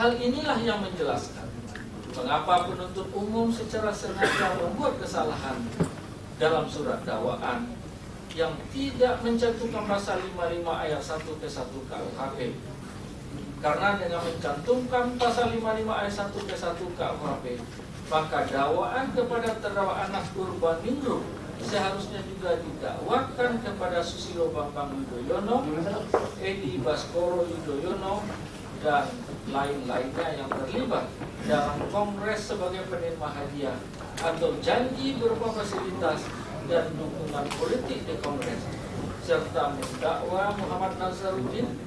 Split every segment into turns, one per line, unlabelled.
Hal inilah yang menjelaskan mengapa penuntut umum secara sengaja membuat kesalahan dalam surat dakwaan yang tidak mencantumkan pasal 55 ayat 1 ke 1 KUHP. Karena dengan mencantumkan pasal 55 ayat 1 ke 1 KUHP, maka dakwaan kepada terdakwa Anas Urbaningrum seharusnya juga didakwakan kepada Susilo Bambang Yudhoyono, Edi Baskoro Yudhoyono, dan lain-lainnya yang terlibat dalam kongres sebagai penerima hadiah atau janji berupa fasilitas dan dukungan politik di kongres, serta mendakwa Muhammad Nazaruddin,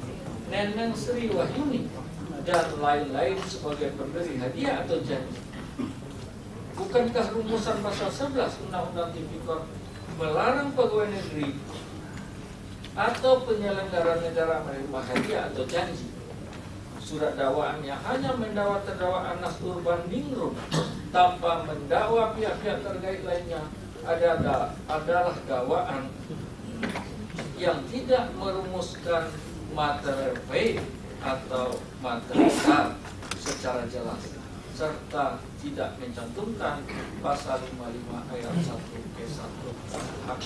Neneng Sri Wahyuni, dan lain-lain sebagai pemberi hadiah atau janji. Bukankah rumusan pasal 11 Undang-Undang Tipikor melarang pegawai negeri atau penyelenggara negara menerima hadiah atau janji? Surat dakwaan yang hanya mendakwa terdakwa Anas Urbaningrum tanpa mendakwa pihak-pihak terkait lainnya adalah dakwaan yang tidak merumuskan materi baik atau materi sah secara jelas, serta tidak mencantumkan pasal 55 ayat 1 ke 1 KUHP.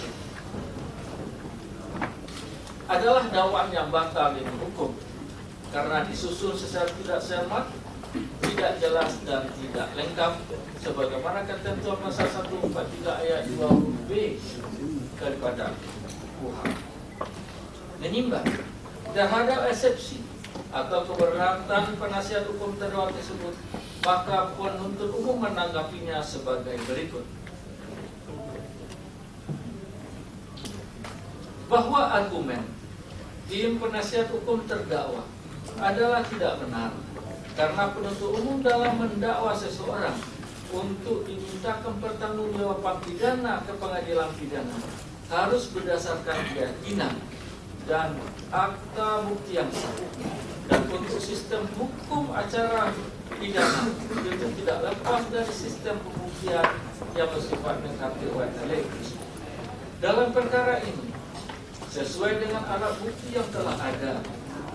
Adalah dakwaan yang batal demi hukum karena disusun secara tidak cermat, tidak jelas dan tidak lengkap sebagaimana ketentuan pasal 143 ayat 2 huruf B daripada KUHP. Menimbang terhadap eksepsi atau keberatan penasihat hukum terdakwa tersebut, maka penuntut umum menanggapinya sebagai berikut. Bahwa argumen tim penasihat hukum terdakwa adalah tidak benar karena penuntut umum dalam mendakwa seseorang untuk dimintakan pertanggungjawaban pidana ke pengadilan pidana harus berdasarkan keyakinan dan akta bukti yang sah. Dan untuk sistem hukum acara pidana itu tidak lepas dari sistem pembuktian yang bersifat negatif dan legis. Dalam perkara ini, sesuai dengan alat bukti yang telah ada,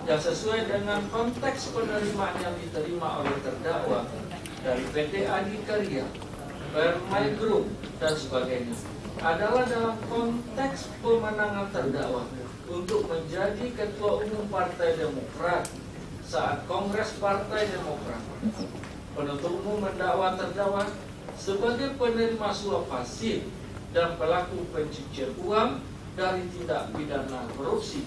yang sesuai dengan konteks penerimaan yang diterima oleh terdakwa dari PT Adikarya, Permai Group, dan sebagainya, adalah dalam konteks pemenangan terdakwa untuk menjadi Ketua Umum Partai Demokrat saat Kongres Partai Demokrat. Penuntut umum mendakwa terdakwa sebagai penerima suap pasif dan pelaku pencucian uang dari tindak pidana korupsi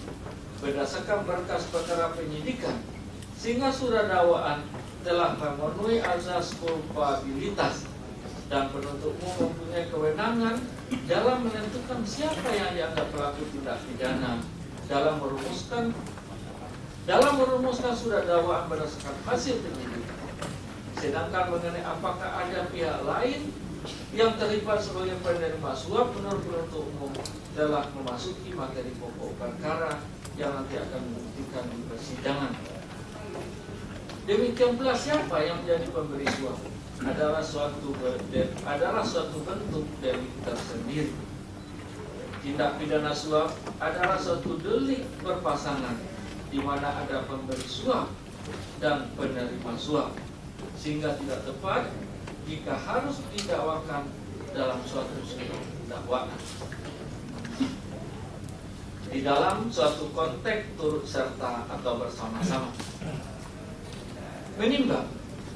berdasarkan berkas perkara penyidikan, sehingga surat dakwaan telah memenuhi azas kulpabilitas dan penuntut umum mempunyai kewenangan dalam menentukan siapa yang dianggap pelaku tindak pidana dalam merumuskan surat dakwaan berdasarkan hasil penyidikan. Sedangkan mengenai apakah ada pihak lain yang terlibat sebagai penerima suap, menurut penuntut umum telah memasuki materi pokok perkara yang nanti akan membuktikan di persidangan. Demikian pula siapa yang menjadi pemberi suap adalah suatu bentuk delik tersendiri. Tindak pidana suap adalah suatu delik berpasangan di mana ada pemberi suap dan penerima suap, sehingga tidak tepat jika harus didakwakan dalam suatu dakwaan di dalam suatu konteks turut serta atau bersama-sama. Menimbang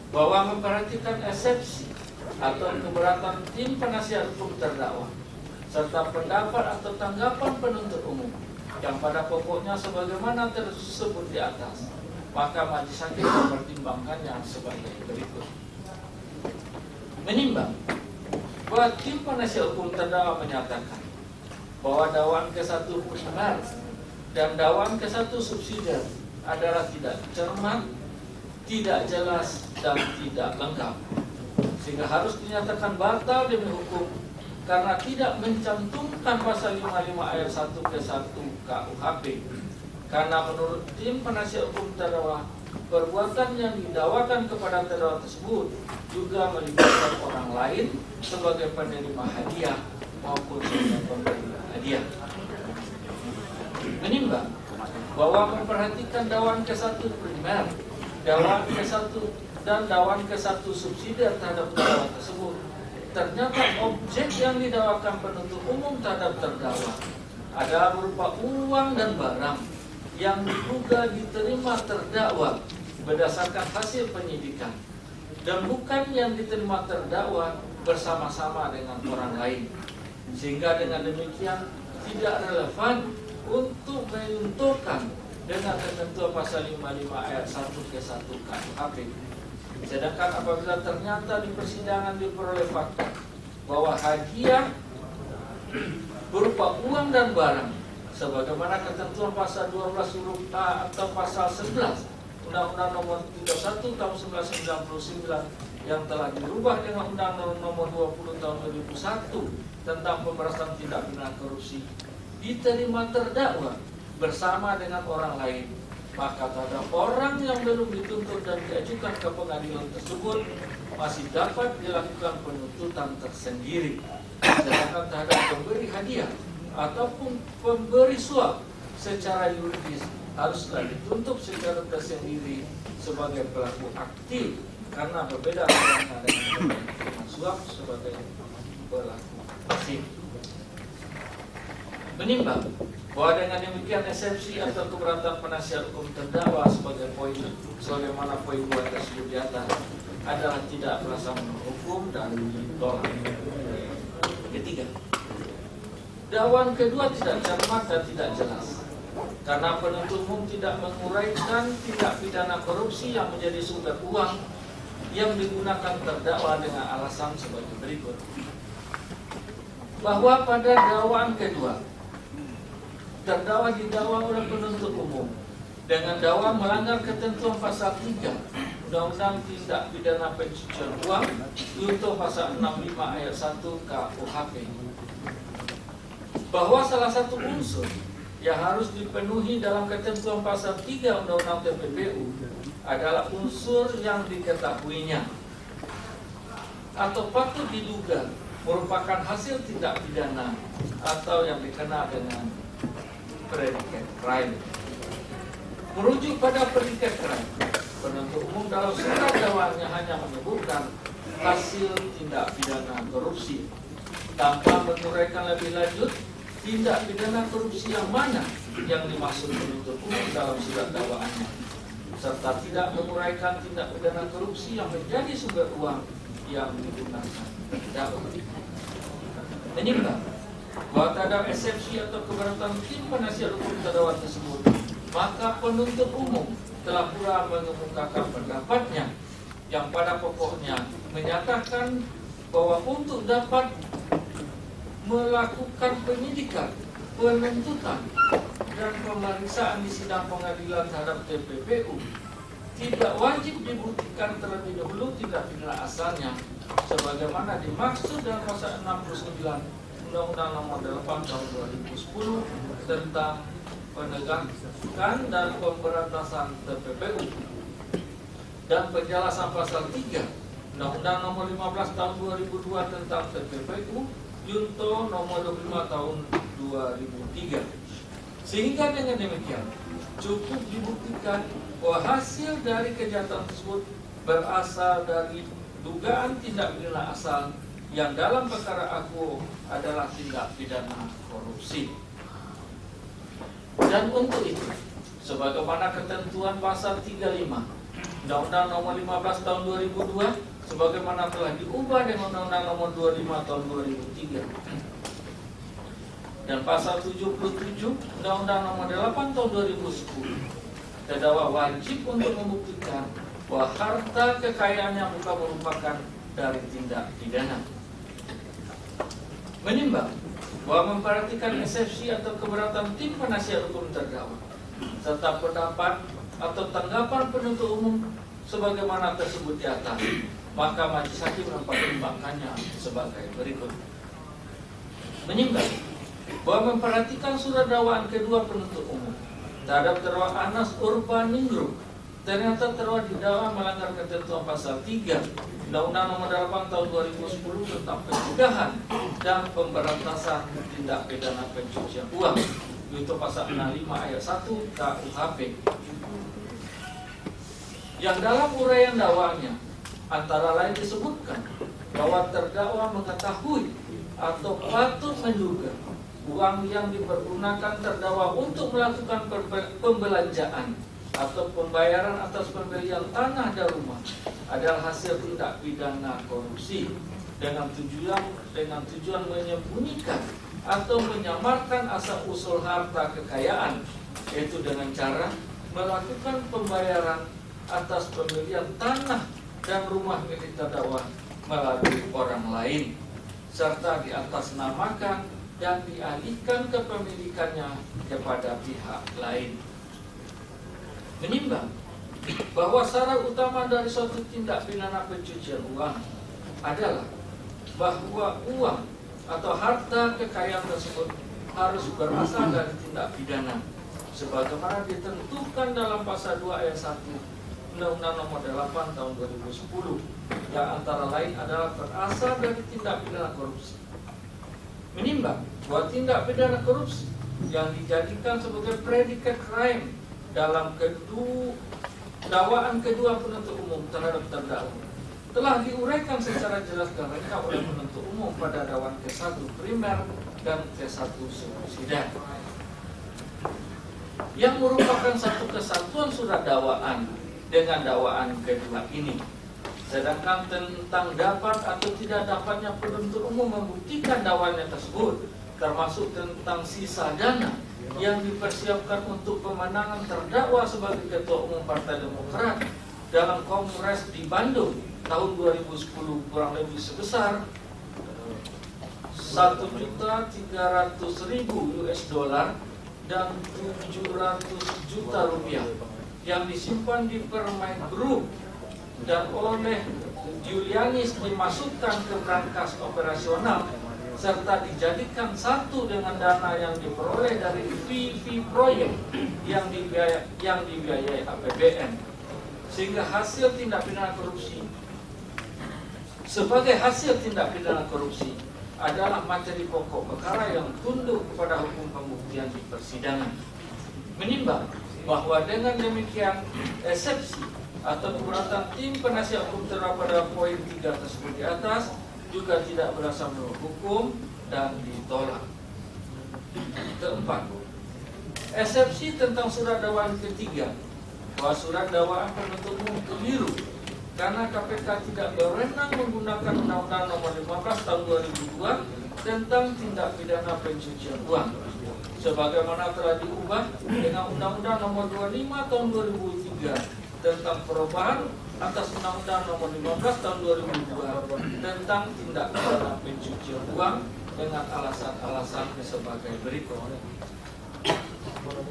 bahwa memperhatikan eksepsi atau keberatan tim penasihat hukum terdakwa serta pendapat atau tanggapan penuntut umum yang pada pokoknya sebagaimana tersebut di atas, maka majelis hakim mempertimbangkannya sebagai berikut. Menimbang bahwa tim penasihat hukum terdakwa menyatakan bahwa dakwaan ke-1 primer dan dakwaan ke-1 subsidiar adalah tidak cermat, tidak jelas, dan tidak lengkap, sehingga harus dinyatakan batal demi hukum karena tidak mencantumkan pasal 55 ayat 1 ke 1 KUHP. Karena menurut tim penasihat hukum terdakwa, perbuatan yang didakwakan kepada terdakwa tersebut juga melibatkan orang lain sebagai penerima hadiah maupun sebagai pemberi hadiah. Menimbang bahwa memperhatikan dakwaan ke-1 primer dakwaan ke-1 dan dakwaan ke-1 subsidiar terhadap terdakwa tersebut, ternyata objek yang didakwakan penuntut umum terhadap terdakwa adalah berupa uang dan barang yang diduga diterima terdakwa berdasarkan hasil penyidikan, dan bukan yang diterima terdakwa bersama-sama dengan orang lain, sehingga dengan demikian tidak relevan untuk menentukan dengan ketentuan pasal 55 ayat 1 ke 1 KUHP. Sedangkan apabila ternyata di persidangan diperoleh fakta bahwa hadiah berupa uang dan barang sebagaimana ketentuan pasal 12 huruf A atau pasal 11 Undang-Undang Nomor 31 Tahun 1999 yang telah dirubah dengan Undang-Undang Nomor 20 Tahun 2001 tentang pemberantasan tindak pidana korupsi diterima terdakwa bersama dengan orang lain, maka terhadap orang yang belum dituntut dan diajukan ke pengadilan tersebut masih dapat dilakukan penuntutan tersendiri. Sedangkan terhadap pemberi hadiah ataupun pemberi suap secara yuridis haruslah dituntut secara tersendiri sebagai pelaku aktif, karena berbeda dengan pemberi suap sebagai pelaku pasif. Menimbang bahwa dengan demikian eksepsi atau keberatan penasihat hukum terdakwa sebagai poin sebagaimana poin 2 tersebut di atas adalah tidak berasa menghukum dan ditolak. Ketiga, dakwaan kedua tidak cermat dan tidak jelas karena penuntut umum tidak menguraikan tindak pidana korupsi yang menjadi sumber uang yang digunakan terdakwa dengan alasan sebagai berikut. Bahwa pada dakwaan kedua terdakwa didakwa oleh penuntut umum dengan dakwa melanggar ketentuan pasal 3 Undang-Undang Tindak Pidana Pencucian Uang junto pasal 65 ayat 1 KUHP, bahwa salah satu unsur yang harus dipenuhi dalam ketentuan pasal 3 Undang-Undang TPPU adalah unsur yang diketahuinya atau patut diduga merupakan hasil tindak pidana atau yang dikenal dengan predicate crime. Merujuk pada predicate crime, penuntut umum dalam surat dakwaannya hanya menyebutkan hasil tindak pidana korupsi tanpa menguraikan lebih lanjut tindak pidana korupsi yang mana yang dimaksud penuntut umum dalam surat dakwaannya, serta tidak menguraikan tindak pidana korupsi yang menjadi sumber uang yang digunakan terdakwa. Menimbang bahwa terhadap eksepsi atau keberatan tim penasihat hukum terdakwa tersebut, maka penuntut umum telah pula mengemukakan pendapatnya yang pada pokoknya menyatakan bahwa untuk dapat melakukan penyidikan, penuntutan, dan pemeriksaan di sidang pengadilan terhadap TPPU tidak wajib dibuktikan terlebih dahulu tindak pidana asalnya sebagaimana dimaksud dalam pasal 69 Undang-Undang Nomor 8 Tahun 2010 tentang penegakan dan pemberantasan TPPU dan penjelasan pasal 3 Undang-Undang Nomor 15 Tahun 2002 tentang TPPU junto Nomor 25 Tahun 2003. Sehingga dengan demikian cukup dibuktikan bahwa hasil dari kejahatan tersebut berasal dari dugaan tindak pidana asal yang dalam perkara aku adalah tindak pidana korupsi. Dan untuk itu, sebagaimana ketentuan pasal 35 Undang-Undang Nomor 15 Tahun 2002 sebagaimana telah diubah dengan Undang-Undang Nomor 25 Tahun 2003 dan pasal 77 Undang-Undang Nomor 8 Tahun 2010, terdakwa wajib untuk membuktikan bahwa harta kekayaannya bukan merupakan dari tindak pidana. Menimbang bahwa memperhatikan eksepsi atau keberatan tim penasihat hukum terdakwa serta pendapat atau tanggapan penuntut umum sebagaimana tersebut di atas, maka majelis hakim mempertimbangkannya sebagai berikut. Menimbang bahwa memperhatikan surat dakwaan kedua penuntut umum terhadap terdakwa Anas Urbaningrum, ternyata terdakwa didakwa melanggar ketentuan pasal 3 Undang-Undang Nomor 8 Tahun 2010 tentang pencegahan dan pemberantasan tindak pidana pencucian uang, yaitu pasal 65 ayat 1 KUHP, yang dalam uraian dakwaannya antara lain disebutkan bahwa terdakwa mengetahui atau patut menduga uang yang dipergunakan terdakwa untuk melakukan pembelanjaan atau pembayaran atas pembelian tanah dan rumah adalah hasil tindak pidana korupsi dengan tujuan menyembunyikan atau menyamarkan asal usul harta kekayaan, yaitu dengan cara melakukan pembayaran atas pembelian tanah dan rumah milik terdakwa melalui orang lain, serta diatasnamakan dan dialihkan kepemilikannya kepada pihak lain. Menimbang bahwa syarat utama dari suatu tindak pidana pencucian uang adalah bahwa uang atau harta kekayaan tersebut harus berasal dari tindak pidana sebagaimana ditentukan dalam pasal 2 ayat 1 Undang-Undang Nomor 8 Tahun 2010 yang antara lain adalah berasal dari tindak pidana korupsi. Menimbang bahwa tindak pidana korupsi yang dijadikan sebagai predikat crime dalam dakwaan kedua penuntut umum terhadap terdakwa telah diuraikan secara jelas dan lengkap oleh penuntut umum pada dakwaan ke-1 primer dan ke-1 subsidiar, yang merupakan satu kesatuan surat dakwaan dengan dakwaan kedua ini. Sedangkan tentang dapat atau tidak dapatnya penuntut umum membuktikan dakwaannya tersebut, termasuk tentang sisa dana yang dipersiapkan untuk pemenangan terdakwa sebagai Ketua Umum Partai Demokrat dalam Kongres di Bandung tahun 2010 kurang lebih sebesar 1.300.000 US dollar dan 700 juta rupiah yang disimpan di Permain Group dan oleh Julianis dimasukkan ke brankas operasional serta dijadikan satu dengan dana yang diperoleh dari PV proyek yang dibiayai APBN, sehingga hasil tindak pidana korupsi sebagai hasil tindak pidana korupsi adalah materi pokok perkara yang tunduk kepada hukum pembuktian di persidangan. Menimbang bahwa dengan demikian eksepsi atau keberatan tim penasihat hukum terhadap pada poin 3 tersebut di atas juga tidak berasal menurut hukum dan ditolak. Keempat, eksepsi tentang surat dakwaan ketiga bahwa surat dakwaan penuntut umum keliru karena KPK tidak berwenang menggunakan Undang-Undang Nomor 15 Tahun 2002 tentang tindak pidana pencucian uang, sebagaimana telah diubah dengan Undang-Undang Nomor 25 Tahun 2003 tentang perubahan atas Undang-Undang Nomor 15 Tahun 2002 tentang tindak pidana pencucian uang dengan alasan-alasan sebagai berikut.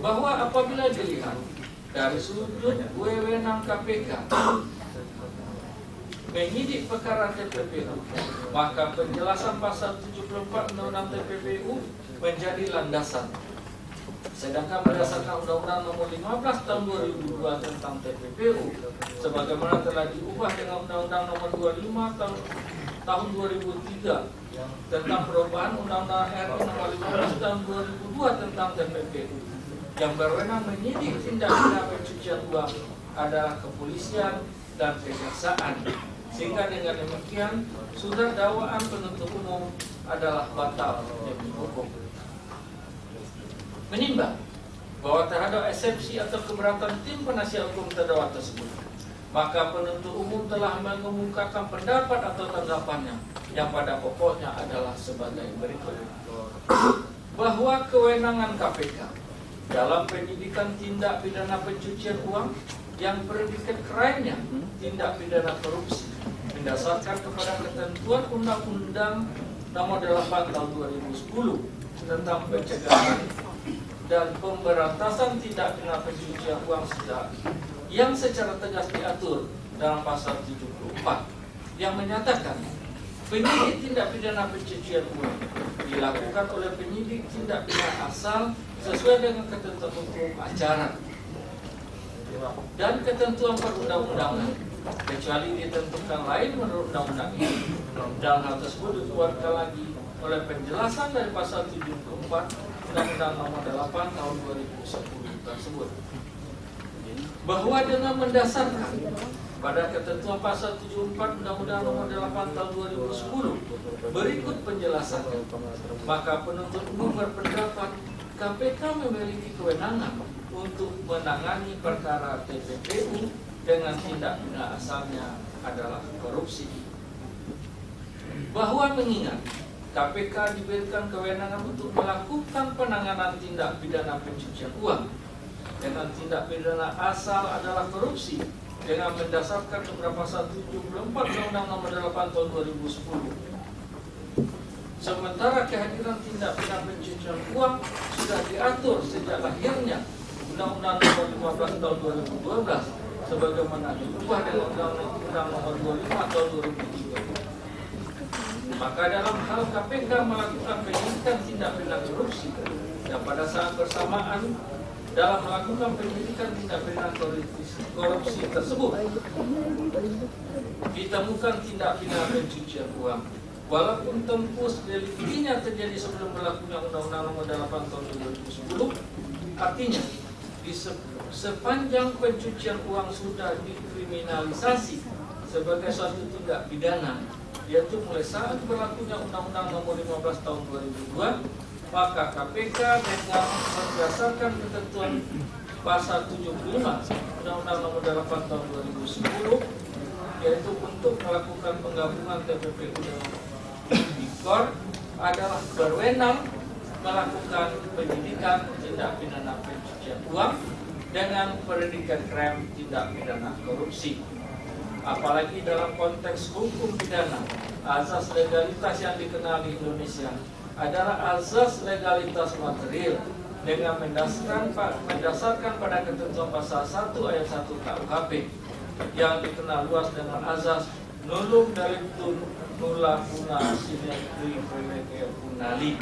Bahwa apabila dilihat dari sudut wewenang KPK menyidik perkara TPPU, maka penjelasan pasal 74 Undang-Undang TPPU menjadi landasan. Sedangkan berdasarkan Undang-Undang Nomor 15 Tahun 2002 tentang TPPU, sebagaimana telah diubah dengan Undang-Undang Nomor 25 Tahun 2003 tentang perubahan Undang-Undang RI Nomor 15 Tahun 2002 tentang TPPU, yang berwenang menyidik tindak pidana pencucian uang adalah kepolisian dan kejaksaan, sehingga dengan demikian surat dakwaan penuntut umum adalah batal demi hukum. Menimbang bahwa terhadap eksepsi atau keberatan tim penasihat hukum terdakwa tersebut, maka penuntut umum telah mengemukakan pendapat atau tanggapannya yang pada pokoknya adalah sebagai berikut. Bahwa kewenangan KPK dalam penyidikan tindak pidana pencucian uang yang predikat crime-nya tindak pidana korupsi mendasarkan kepada ketentuan Undang-Undang Nomor 8 Tahun 2010 tentang pencegahan dan pemberantasan tindak pidana pencucian uang yang secara tegas diatur dalam pasal 74 yang menyatakan penyidik tindak pidana pencucian uang dilakukan oleh penyidik tindak pidana asal sesuai dengan ketentuan hukum acara dan ketentuan perundang-undangan, kecuali ditentukan lain menurut undang-undang ini. Dan hal tersebut dikeluarkan lagi oleh penjelasan dari pasal 74 Undang-Undang Nomor 8 Tahun 2010 tersebut. bahwa dengan mendasarkan pada ketentuan pasal 74 Undang-Undang Nomor 8 Tahun 2010 berikut penjelasannya, maka penuntut umum berpendapat KPK memiliki kewenangan untuk menangani perkara TPPU dengan tindak pidana asalnya adalah korupsi. Bahwa mengingat KPK diberikan kewenangan untuk melakukan penanganan tindak pidana pencucian uang dengan tindak pidana asal adalah korupsi dengan mendasarkan beberapa pasal 74 Undang-Undang Nomor 8 Tahun 2010. Sementara kehadiran tindak pidana pencucian uang sudah diatur sejak lahirnya Undang-Undang Nomor 15 Tahun 2012 sebagaimana diubah dengan Undang-Undang Nomor 25 Tahun 2003. Maka dalam hal KPK melakukan penyidikan tindak pidana korupsi dan pada saat bersamaan dalam melakukan penyidikan tindak pidana korupsi tersebut ditemukan tindak pidana pencucian uang, walaupun tempus deliktinya terjadi sebelum berlakunya Undang-Undang Nomor 8 Tahun 2010, artinya di sepanjang pencucian uang sudah dikriminalisasi sebagai suatu tindak pidana, yaitu mulai saat berlakunya Undang-Undang Nomor 15 Tahun 2002, maka KPK dengan berdasarkan ketentuan pasal 75 Undang-Undang Nomor 8 Tahun 2010, yaitu untuk melakukan penggabungan TPPU dengan Tipikor, adalah berwenang melakukan penyidikan tindak pidana pencucian uang dengan predikat krim tindak pidana korupsi. Apalagi dalam konteks hukum pidana, azas legalitas yang dikenal di Indonesia adalah azas legalitas material dengan mendasarkan pada ketentuan pasal 1 ayat 1 KUHP yang dikenal luas dengan azas nullum delictum nulla puna sine qui prelege punali,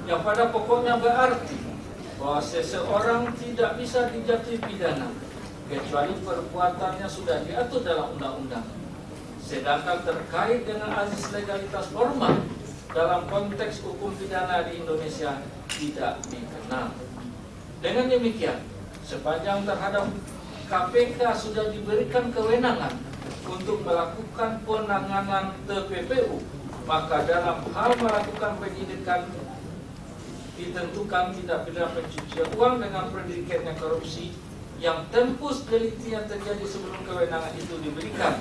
yang pada pokoknya berarti bahwa seseorang tidak bisa dijatuhi pidana kecuali perbuatannya sudah diatur dalam undang-undang. Sedangkan terkait dengan azas legalitas formal dalam konteks hukum pidana di Indonesia tidak dikenal. Dengan demikian, sepanjang terhadap KPK sudah diberikan kewenangan untuk melakukan penanganan TPPU, maka dalam hal melakukan penyidikan ditentukan tindak pidana pencucian uang dengan predikatnya korupsi yang tempus deliktinya terjadi sebelum kewenangan itu diberikan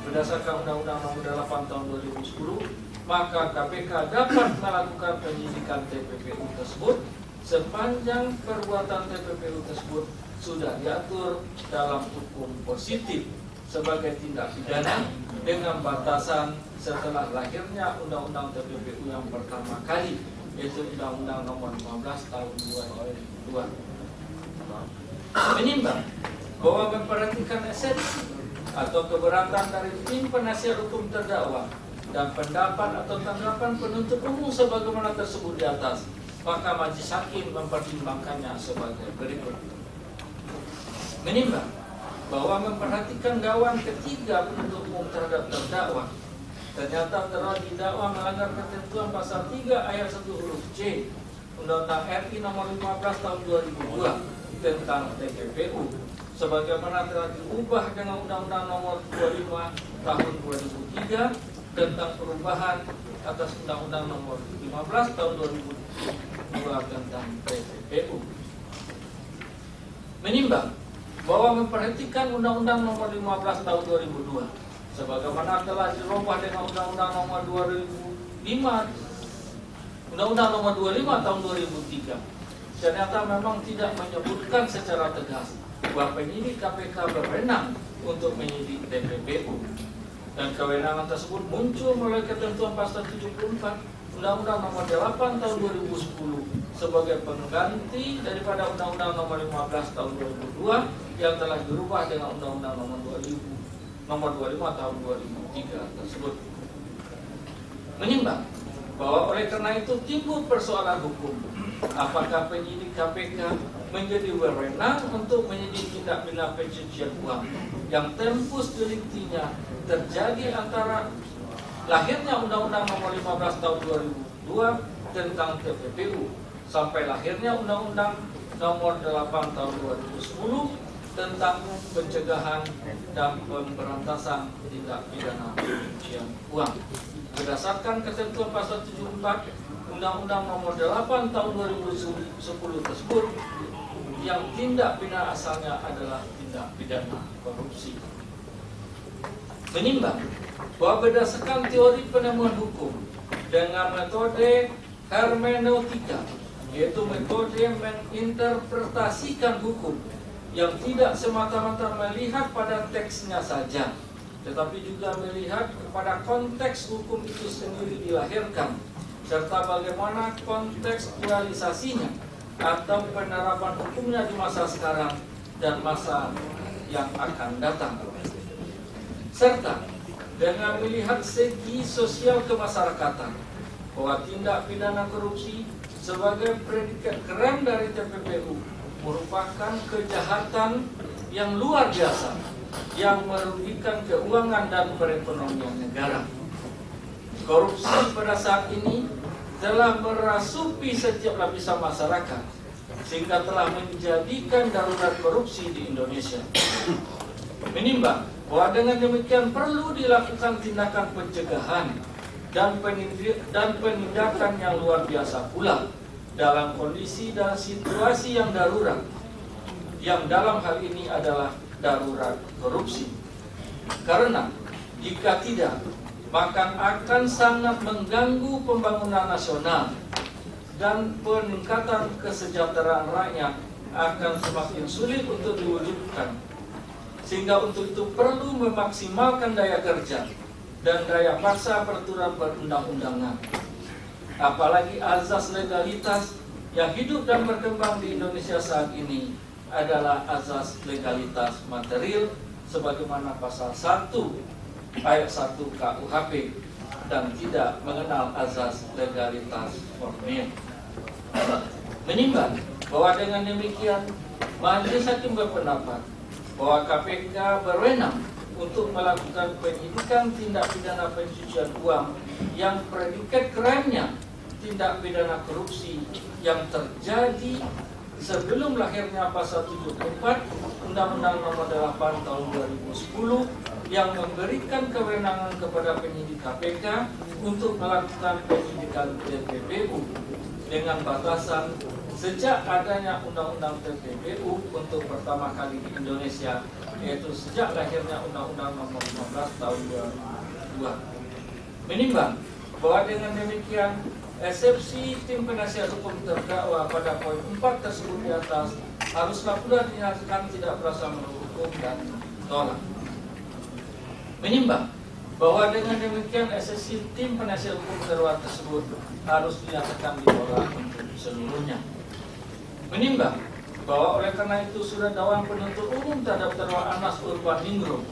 berdasarkan Undang-Undang Nomor 8 Tahun 2010, maka KPK dapat melakukan penyidikan TPPU tersebut sepanjang perbuatan TPPU tersebut sudah diatur dalam hukum positif sebagai tindak pidana dengan batasan setelah lahirnya Undang-Undang TPPU yang pertama kali, yaitu Undang-Undang Nomor 15 Tahun 2002. Menimbang bahwa memperhatikan esensi atau keberatan dari tim penasihat hukum terdakwa dan pendapat atau tanggapan penuntut umum sebagaimana tersebut di atas, maka majelis hakim mempertimbangkannya sebagai berikut. Menimbang bahwa memperhatikan dakwaan ketiga penuntut umum terhadap terdakwa ternyata terdakwa didakwa melanggar ketentuan pasal 3 ayat 1 huruf C Undang-Undang RI Nomor 15 Tahun 2002 tentang TPPU sebagaimana telah diubah dengan Undang-Undang Nomor 25 Tahun 2003 tentang perubahan atas Undang-Undang Nomor 15 Tahun 2002 tentang TPPU. Menimbang bahwa memperhatikan Undang-Undang Nomor 15 Tahun 2002 sebagaimana telah dirubah dengan Undang-Undang Nomor 25 Tahun 2003 ternyata memang tidak menyebutkan secara tegas bahwa penyidik KPK berwenang untuk menyidik TPPU, dan kewenangan tersebut muncul melalui ketentuan pasal 74 Undang-Undang Nomor 8 Tahun 2010 sebagai pengganti daripada Undang-Undang Nomor 15 Tahun 2002 yang telah dirubah dengan Undang-Undang Nomor 25 Tahun 2003 tersebut. Menimbang bahwa oleh karena itu timbul persoalan hukum, apakah penyidik KPK menjadi berwenang untuk menyidik tindak pidana pencucian uang yang tempus deliktinya terjadi antara lahirnya Undang-Undang Nomor 15 Tahun 2002 tentang TPPU sampai lahirnya Undang-Undang Nomor 8 Tahun 2010 tentang pencegahan dan pemberantasan tindak pidana pencucian uang. Berdasarkan ketentuan pasal 74 Undang-Undang Nomor 8 Tahun 2010 tersebut, yang tindak pidana asalnya adalah tindak pidana korupsi. Menimbang bahwa berdasarkan teori penemuan hukum dengan metode hermeneutika, yaitu metode menginterpretasikan hukum yang tidak semata-mata melihat pada teksnya saja, tetapi juga melihat kepada konteks hukum itu sendiri dilahirkan, serta bagaimana kontekstualisasinya atau penerapan hukumnya di masa sekarang dan masa yang akan datang, serta dengan melihat segi sosial kemasyarakatan bahwa tindak pidana korupsi sebagai predikat keren dari TPPU merupakan kejahatan yang luar biasa yang merugikan keuangan dan perekonomian negara. Korupsi pada saat ini telah merasuki setiap lapisan masyarakat sehingga telah menjadikan darurat korupsi di Indonesia. Menimbang bahwa dengan demikian perlu dilakukan tindakan pencegahan dan penindakan yang luar biasa pula dalam kondisi dan situasi yang darurat, yang dalam hal ini adalah darurat korupsi. Karena jika tidak, maka akan sangat mengganggu pembangunan nasional dan peningkatan kesejahteraan rakyat akan semakin sulit untuk diwujudkan. Sehingga untuk itu perlu memaksimalkan daya kerja dan daya paksa peraturan perundang-undangan. Apalagi azas legalitas yang hidup dan berkembang di Indonesia saat ini adalah azas legalitas material sebagaimana pasal 1 ayat 1 KUHP dan tidak mengenal azas legalitas formil. Menimbang bahwa dengan demikian Majelis Hakim berpendapat bahwa KPK berwenang untuk melakukan penyidikan tindak pidana pencucian uang yang predikat kerennya tindak pidana korupsi yang terjadi sebelum lahirnya pasal 74 Undang-Undang Nomor 8 Tahun 2010 yang memberikan kewenangan kepada penyidik KPK untuk melakukan penyidikan TPPU dengan batasan sejak adanya Undang-Undang TPPU untuk pertama kali di Indonesia, yaitu sejak lahirnya Undang-Undang Nomor 15 Tahun 2002. Menimbang bahwa dengan demikian eksepsi tim penasihat hukum terdakwa pada poin 4 tersebut di atas haruslah pula dinyatakan tidak berasa menurut hukum dan tolak. Menimbang bahwa dengan demikian eksepsi tim penasihat hukum terdakwa tersebut harus dinyatakan ditolak untuk seluruhnya. Menimbang bahwa oleh karena itu surat dakwaan penuntut umum terhadap terdakwa Anas Urbaningrum,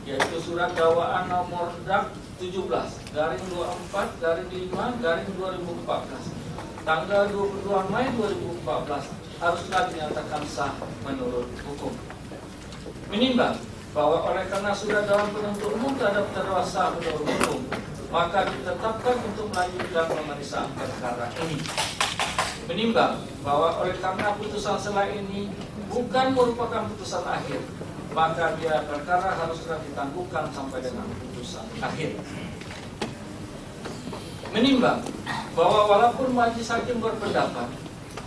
yaitu surat dakwaan nomor DAK 17/24/5/2014 tanggal 22 Mei 2014 haruslah dinyatakan sah menurut hukum. Menimbang bahwa oleh karena surat dakwaan penuntut umum terhadap terdakwa sah menurut hukum, maka ditetapkan untuk melanjutkan pemeriksaan perkara ini. Menimbang bahwa oleh karena putusan sela ini bukan merupakan putusan akhir, maka dia perkara haruslah ditangguhkan sampai dengan putusan akhir. Menimbang bahwa walaupun Majelis Hakim berpendapat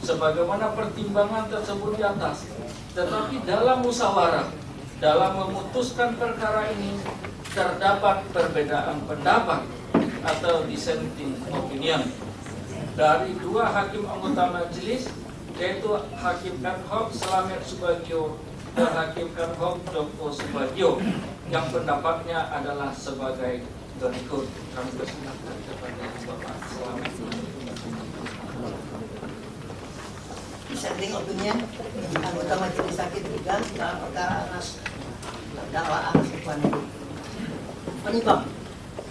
sebagaimana pertimbangan tersebut di atas, tetapi dalam musyawarah dalam memutuskan perkara ini terdapat perbedaan pendapat atau dissenting opinion dari dua hakim anggota majelis, yaitu Hakim ad hoc Slamet Subagio dan Hakim ad hoc Joko Subagio, yang pendapatnya adalah sebagai berikut. Kami persilakan kepada Bapak Slamet.
Dissenting opinion anggota majelis hakim 3 dalam perkara Anas terdakwa Anas Urbaningrum. Menimbang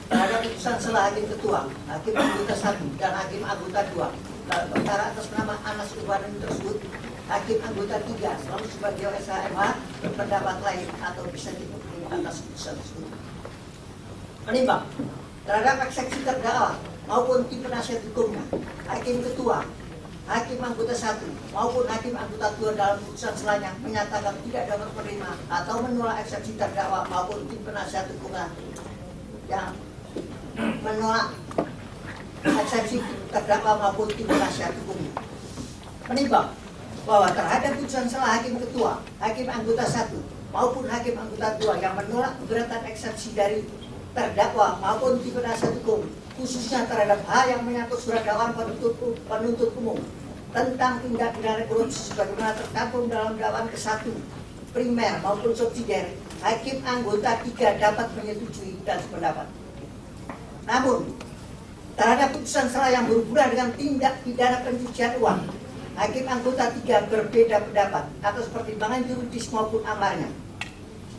terhadap putusan sela hakim ketua, hakim anggota 1 dan hakim anggota 2 dalam perkara atas nama Anas Urbaningrum tersebut, hakim anggota 3 selalu sebagai SHMH berpendapat lain atau dissenting opinion atas putusan tersebut. Menimbang terhadap eksepsi terdakwa maupun tim penasihat hukumnya, hakim ketua hakim anggota 1 maupun hakim anggota 2 dalam putusan selanjutnya menyatakan tidak dapat menerima atau menolak eksepsi terdakwa maupun tim penasihat hukum yang menolak eksepsi terdakwa maupun tim penasihat hukum menimbang bahwa terhadap putusan salah hakim ketua, hakim anggota 1 maupun hakim anggota 2 yang menolak keberatan eksepsi dari terdakwa maupun tim penasihat hukum, khususnya terhadap hal yang menyangkut surat dakwaan penuntut umum tentang tindak pidana korupsi sebagaimana tercantum dalam dakwaan ke-1 primer maupun subsidiar, hakim anggota 3 dapat menyetujui dan sependapat. Namun, terhadap putusan salah yang berhubungan dengan tindak pidana pencucian uang, hakim anggota 3 berbeda pendapat atas pertimbangan yuridis maupun amalnya.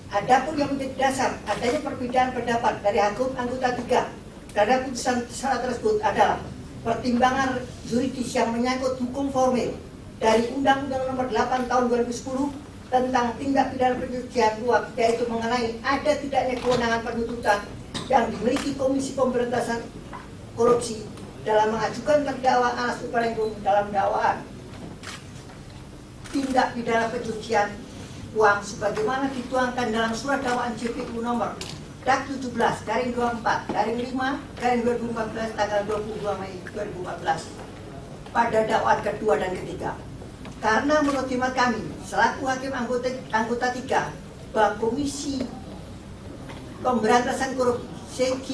Adapun yang menjadi dasar adanya perbedaan pendapat dari hakim anggota 3 terhadap putusan salah tersebut adalah pertimbangan yuridis yang menyangkut hukum formil dari Undang-Undang Nomor 8 Tahun 2010 tentang tindak pidana pencucian uang, yaitu mengenai ada tidaknya kewenangan penuntutan yang dimiliki Komisi Pemberantasan Korupsi dalam mengajukan terdakwa alas upah dalam dakwaan tindak pidana pencucian uang sebagaimana dituangkan dalam surat dakwaan JPU nomor DAK 17/24/5/2014 tanggal 22 Mei 2014 pada dakwaan kedua dan ketiga. Karena menurut khidmat kami selaku hakim anggota 3 bahwa Komisi Pemberantasan Korupsi CQ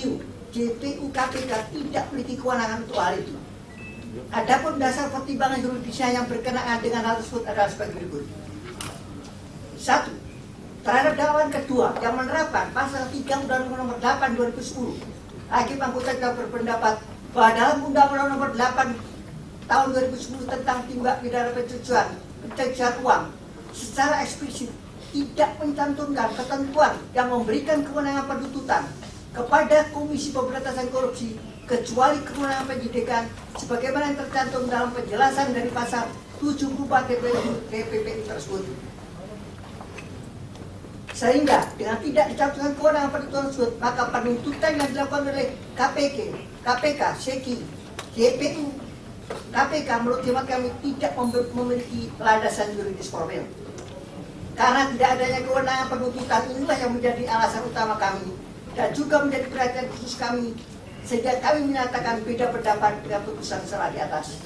JPU KPK tidak memiliki kewenangan untuk hal itu. Adapun dasar pertimbangan yuridisnya yang berkenaan dengan hal tersebut adalah sebagai berikut. 1. Terhadap dakwaan kedua yang menerapkan pasal 3 Undang-Undang Nomor 8 2010, hakim anggota juga berpendapat bahwa dalam Undang-Undang Nomor 8 Tahun 2010 tentang tindak pidana pencucian uang secara eksplisit tidak mencantumkan ketentuan yang memberikan kewenangan penuntutan kepada Komisi Pemberantasan Korupsi kecuali kewenangan penyidikan sebagaimana yang tercantum dalam penjelasan dari pasal 74 TPPU tersebut. Sehingga dengan tidak dicantumkan kewenangan penuntutan tersebut, maka penuntutan yang dilakukan oleh KPK, SEKI, JPU, KPK menurut khidmat kami tidak memiliki landasan yuridis formil. Karena tidak adanya kewenangan penuntutan inilah yang menjadi alasan utama kami dan juga menjadi perhatian khusus kami sehingga kami menyatakan beda pendapat dengan putusan salah di atas.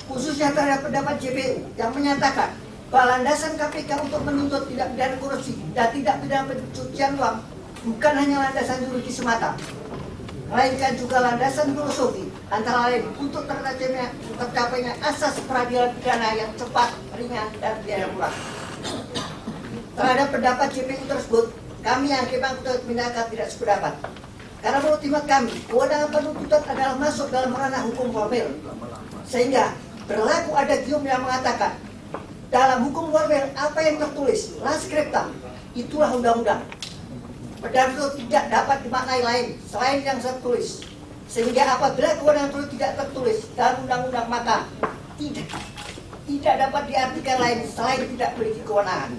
Khususnya terhadap pendapat JPU yang menyatakan bahwa landasan KPK untuk menuntut tindak pidana korupsi dan tindak pidana pencucian uang bukan hanya landasan yuridis semata, melainkan juga landasan filosofi, antara lain untuk tercapainya asas peradilan pidana yang cepat, ringan, dan biaya murah. Terhadap pendapat JPU tersebut, kami yang menyatakan tidak sependapat. Karena menurut khidmat kami, kewenangan penuntutan adalah masuk dalam ranah hukum formil. Sehingga berlaku ada gium yang mengatakan, dalam hukum formil apa yang tertulis, la scripta, itulah undang-undang. Padahal itu tidak dapat dimaknai lain selain yang tertulis. Sehingga apabila kewenangan itu tidak tertulis dalam undang-undang, maka tidak dapat diartikan lain selain tidak memiliki kewenangan.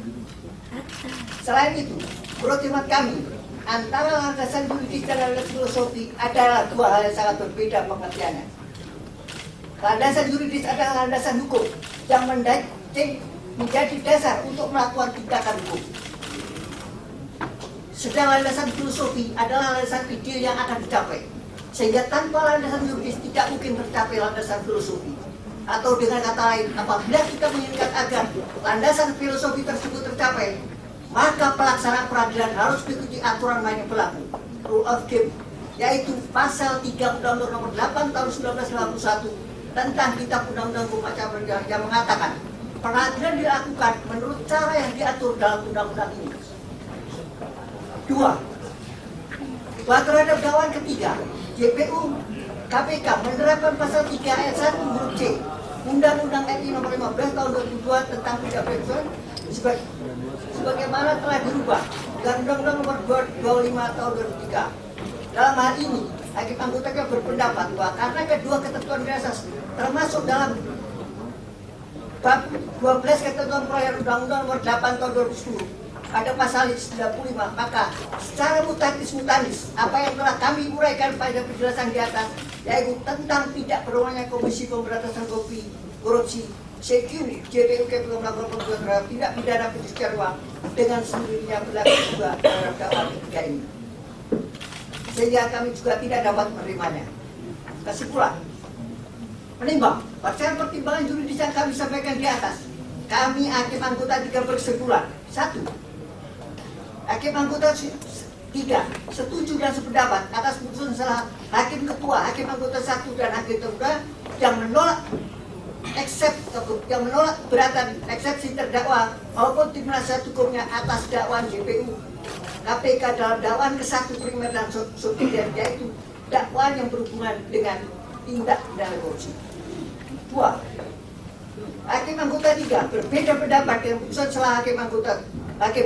Selain itu, menurut khidmat kami, antara landasan yuridis dan landasan filosofi adalah dua hal yang sangat berbeda pengertiannya. Landasan yuridis adalah landasan hukum yang menjadi dasar untuk melakukan tindakan hukum. Sedang landasan filosofi adalah landasan ide yang akan dicapai. Sehingga tanpa landasan yuridis tidak mungkin tercapai landasan filosofi. Atau dengan kata lain, apabila kita menginginkan agar landasan filosofi tersebut tercapai, maka pelaksanaan peradilan harus mengikuti aturan main yang berlaku, rule of game, yaitu pasal 3 Undang-Undang Nomor 8 Tahun 1991 tentang Kitab Undang-Undang Hukum Acara Pidana yang mengatakan peradilan dilakukan menurut cara yang diatur dalam undang-undang ini. 2. Bahwa terhadap dakwaan ketiga, JPU KPK menerapkan pasal 3 ayat 1 huruf C Undang-Undang RI Nomor 15 Tahun 2002 tentang tindak pidana sebagaimana telah dirubah dengan Undang-Undang Nomor 25 Tahun 2003. Dalam hal ini, hakim anggota berpendapat bahwa karena kedua ketentuan dasar termasuk dalam bab 12 ketentuan peralihan Undang-Undang Nomor 8 Tahun 2010 ada pasal 95, maka secara mutatis mutandis apa yang telah kami uraikan pada penjelasan di atas, yaitu tentang tidak berwenangnya Komisi Pemberantasan Korupsi CQ JPU KPK melakukan perbuatan terhadap tindak pidana pencucian uang dengan sendirinya berlaku juga terhadap dakwaan ketiga ini, sehingga kami juga tidak dapat menerimanya. Kesimpulan, menimbang berdasarkan pertimbangan yuridis yang kami sampaikan di atas, kami hakim anggota 3 berkesimpulan. 1. Hakim anggota 3 setuju dan sependapat atas putusan salah hakim ketua, hakim anggota 1 dan hakim terduga yang menolak keberatan eksepsi terdakwa maupun tim penasihat hukumnya atas dakwaan JPU KPK dalam dakwaan ke-1 primer dan subsidiar, yaitu dakwaan yang berhubungan dengan tindak pidana korupsi. 2. Hakim anggota 3 berbeda pendapat dengan putusan salah hakim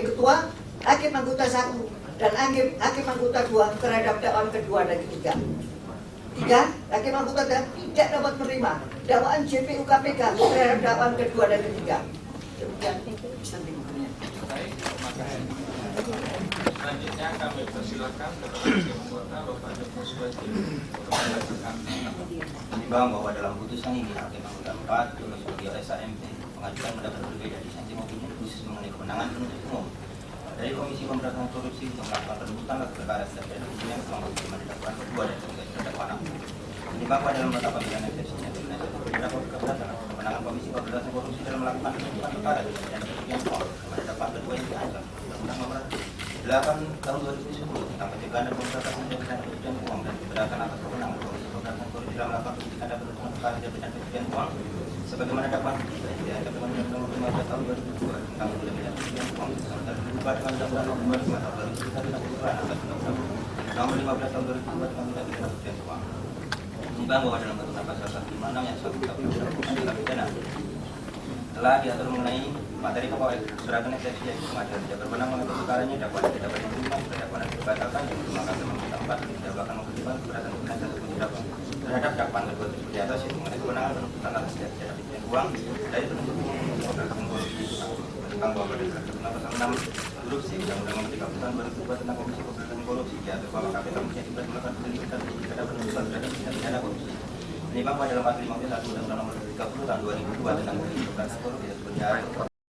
ketua, hakim anggota 1 dan hakim anggota 2 terhadap dakwaan kedua dan ketiga. 3. Hakim anggota 3 tidak dapat menerima dakwaan JPU KPK terhadap dakwaan kedua dan ketiga. Demikian disambungnya.
Baik, terima kasih. Selanjutnya kami persilakan kepada hakim anggota Bapak Joko Suwati untuk melakukan
Menimbang bahwa dalam putusan ini hakim anggota 4 Joko Suwati SAMP mengajukan pendapat berbeda dissenting opinion khusus mengenai kewenangan penuntut umum dari Komisi Pemberantasan Korupsi untuk melakukan penuntutan ke perkara setiap dan yang selama hukuman dakwaan kedua dan ketiga dakwaan. Menimbang pada dalam penetapan pidana eksepsinya terdapat keberatan kewenangan Komisi Pemberantasan Korupsi dalam melakukan penuntutan perkara dan yang kepada dakwaan kedua yang diancam Undang-Undang Nomor 8 Tahun 2010 tentang pencegahan dan pemberantasan tindak pidana pencucian uang dan keberatan atas kewenangan Komisi Pemberantasan Korupsi dalam melakukan penyidikan dan penuntutan perkara tindak pidana pencucian uang sebagaimana dakwaan ketiga yang diancam dengan Undang-Undang Nomor 15 Tahun 2002 tentang tindak pidana pencucian uang sementara diubah dengan Undang-Undang Nomor 25 Tahun 2001 tentang pencegahan atas Undang-Undang Nomor 15 Tahun 2002 tentang tindak pidana pencucian uang. Menimbang bahwa dalam ketentuan pasal 156 yang 1 Undang-Undang Tindak Pidana telah diatur mengenai materi pokok keberatan eksepsi yaitu pengadilan tidak berwenang mengatur perkaranya, dakwaan tidak dapat diterima, dakwaan yang dibatalkan, yang bermakna meminta 4 tidak akan mempertimbangkan keberatan penasihat hukum terhadap dakwaan kedua tersebut di atas, yaitu mengenai kewenangan penuntutan atas tindak pidana pencucian uang dari penuntut umum pemberantasan korupsi tentang bahwa pada pasal 6 huruf C Undang-Undang Nomor 30 Tahun 2002 tentang Komisi Pemberantasan Korupsi diatur bahwa KPK mempunyai tugas melakukan penyelidikan dan penyidikan terhadap penuntutan terhadap tindak pidana korupsi. Menimbang pada dalam pasal 51 Undang-Undang Nomor 30 Tahun 2002 tentang Komisi Pemberantasan Korupsi tersebut diatur